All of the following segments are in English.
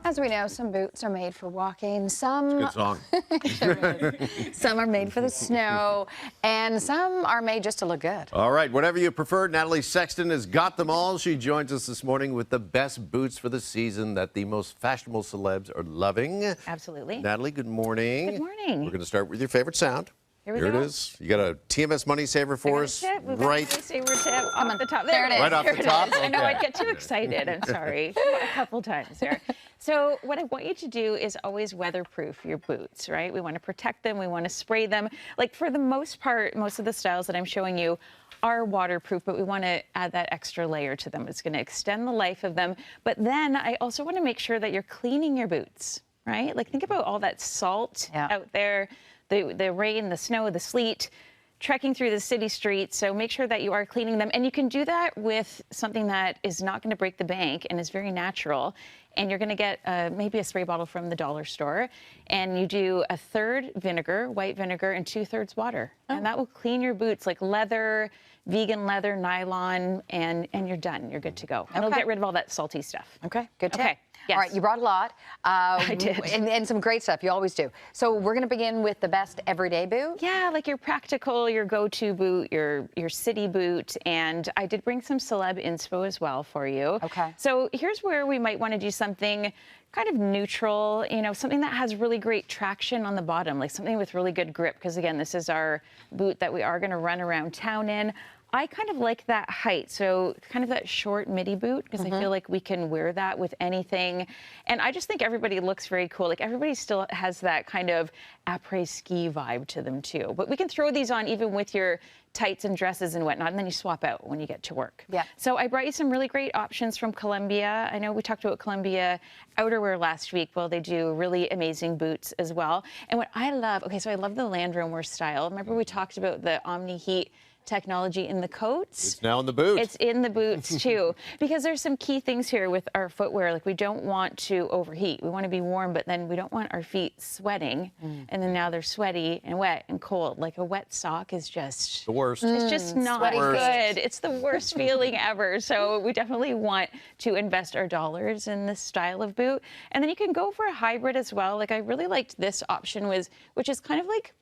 As we know, some boots are made for walking, some Good song. some are made for the snow, and some are made just to look good. All right, whatever you prefer, Natalie Sexton has got them all. She joins us this morning with the best boots for the season that the most fashionable celebs are loving. Absolutely. Natalie, good morning. Good morning. We're going to start with your favorite sound. Here it is. You got a TMS money saver for us, right? Saver tip off the top. There it is. Right off the top. I know Okay. I'd get too excited. I'm sorry. A couple times there. So what I want you to do is always weatherproof your boots, right? We want to protect them. We want to spray them. Like for the most part, most of the styles that I'm showing you are waterproof, but we want to add that extra layer to them. It's going to extend the life of them. But then I also want to make sure that you're cleaning your boots, right? Like think about all that salt out there. The rain, the snow, the sleet, trekking through the city streets. So make sure that you are cleaning them. And you can do that with something that is not going to break the bank and is very natural. And you're going to get maybe a spray bottle from the dollar store. And you do 1/3 vinegar, white vinegar, and 2/3 water. And that will clean your boots like leather, vegan leather, nylon, and you're done. You're good to go. And it'll get rid of all that salty stuff. Okay, good tip. Okay. Yes. All right, you brought a lot. I did. And some great stuff. You always do. So we're going to begin with the best everyday boot. Yeah, like your practical, your go-to boot, your city boot. And I did bring some celeb inspo as well for you. Okay. So here's where we might want to do something kind of neutral, you know, something that has really great traction on the bottom, like something with really good grip. Because again, this is our boot that we are going to run around town in. I kind of like that height, so kind of that short midi boot, because I feel like we can wear that with anything. And I just think everybody looks very cool. Like everybody still has that kind of après-ski vibe to them too. But we can throw these on even with your tights and dresses and whatnot, and then you swap out when you get to work. Yeah. So I brought you some really great options from Columbia. I know we talked about Columbia outerwear last week. Well, they do really amazing boots as well. And what I love, okay, so I love the Land Rover style. Remember we talked about the Omni Heat technology in the coats? It's now in the boot. It's in the boots too, because there's some key things here with our footwear. Like we don't want to overheat. We want to be warm, but then we don't want our feet sweating. And then now they're sweaty and wet and cold. Like a wet sock is just the worst. It's just not good. It's the worst feeling ever. So we definitely want to invest our dollars in this style of boot. And then you can go for a hybrid as well. Like I really liked this option, which is kind of like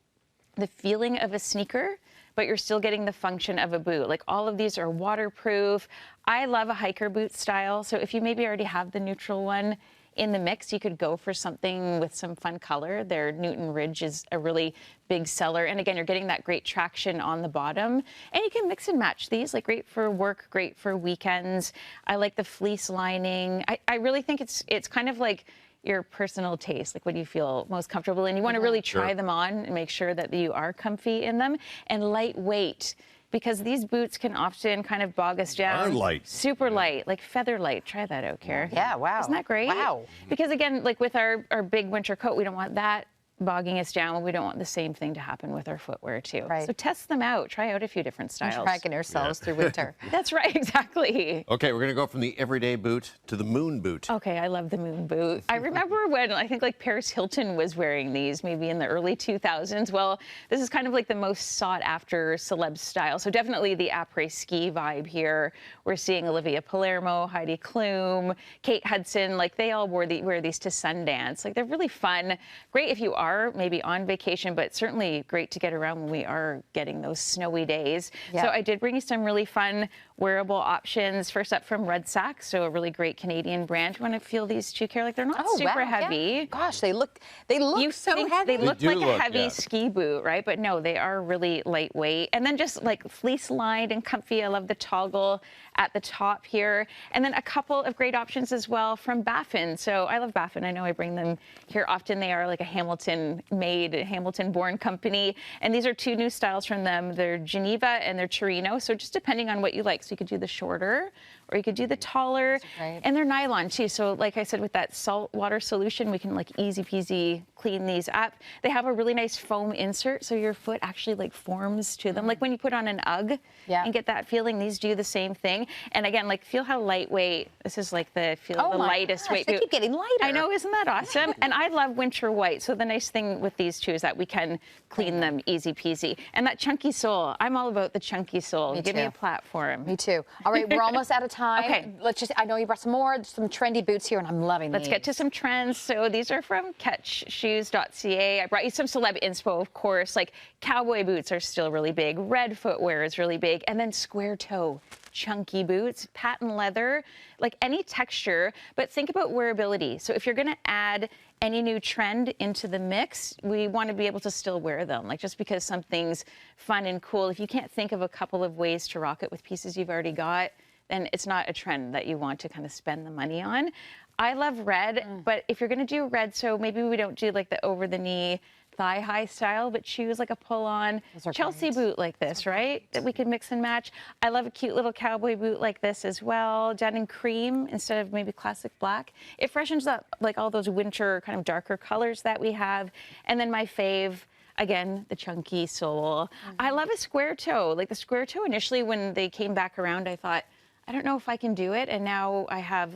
the feeling of a sneaker, but you're still getting the function of a boot. Like all of these are waterproof. I love a hiker boot style. So if you maybe already have the neutral one in the mix, you could go for something with some fun color. Their Newton Ridge is a really big seller. And again, you're getting that great traction on the bottom. And you can mix and match these, like great for work, great for weekends. I like the fleece lining. I really think it's kind of like your personal taste, like what you feel most comfortable in. You want to really try them on and make sure that you are comfy in them. And lightweight, because these boots can often kind of bog us down. Are light. Super light, like feather light. Try that out, Kara. Yeah, wow. Isn't that great? Wow. Because again, like with our big winter coat, we don't want that bogging us down. We don't want the same thing to happen with our footwear too. Right. So test them out. Try out a few different styles. Tracking ourselves through winter. That's right, exactly. Okay, we're going to go from the everyday boot to the moon boot. Okay, I love the moon boot. I remember when I think like Paris Hilton was wearing these maybe in the early 2000s. Well, this is kind of like the most sought after celeb style. So definitely the après-ski vibe here. We're seeing Olivia Palermo, Heidi Klum, Kate Hudson, like they all wear these to Sundance. Like they're really fun. Great if you are maybe on vacation, but certainly great to get around when we are getting those snowy days. Yeah. So I did bring you some really fun wearable options. First up from Red Sox, so a really great Canadian brand. You want to feel these too, Kara? Like they're not super heavy. Yeah. Gosh, they look You so think heavy. They look do like look, a heavy ski boot, right? But no, they are really lightweight. And then just like fleece lined and comfy. I love the toggle at the top here. And then a couple of great options as well from Baffin. So I love Baffin. I know I bring them here often. They are like a Hamilton-made, Hamilton-born company. And these are two new styles from them. They're Geneva and they're Torino. So just depending on what you like. So you could do the shorter or you could do the taller. And they're nylon too. So like I said, with that salt water solution, we can like easy peasy clean these up. They have a really nice foam insert. So your foot actually like forms to them. Like when you put on an UGG and get that feeling, these do the same thing. And again, like feel how lightweight. This is like the lightest weight. They keep getting lighter. I know, isn't that awesome? And I love winter white. So the nice thing with these two is that we can clean them easy peasy. And that chunky sole, I'm all about the chunky sole. Give me a platform. Me too. All right, we're almost out of time. Okay. I know you brought some trendy boots here, and I'm loving these. Let's get to some trends. So these are from catchshoes.ca. I brought you some celeb inspo, of course. Like cowboy boots are still really big. Red footwear is really big. And then square toe, chunky boots, patent leather, like any texture. But think about wearability. So if you're going to add any new trend into the mix, we want to be able to still wear them. Like just because something's fun and cool, if you can't think of a couple of ways to rock it with pieces you've already got, then it's not a trend that you want to kind of spend the money on. I love red, but if you're going to do red, so maybe we don't do like the over-the-knee thigh-high style, but choose like a pull-on Chelsea boot like this, right? That we can mix and match. I love a cute little cowboy boot like this as well, done in cream instead of maybe classic black. It freshens up like all those winter kind of darker colors that we have. And then my fave, again, the chunky sole. I love a square toe. Like the square toe initially when they came back around, I thought, I don't know if I can do it. And now I have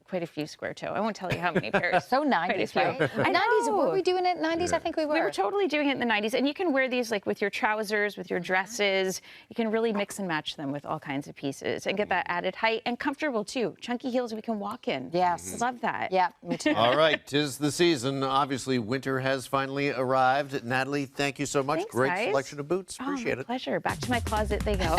quite a few square toe. I won't tell you how many pairs. So 90s, right? 90s, were we doing it in 90s? I think we were. We were totally doing it in the 90s. And you can wear these like with your trousers, with your dresses. You can really mix and match them with all kinds of pieces and get that added height and comfortable too. Chunky heels we can walk in. Yes. Love that. Yeah, me too. All right, 'tis the season. Obviously, winter has finally arrived. Natalie, thank you so much. Thanks, Great guys. selection of boots. Appreciate My it. pleasure. Back to my closet they go.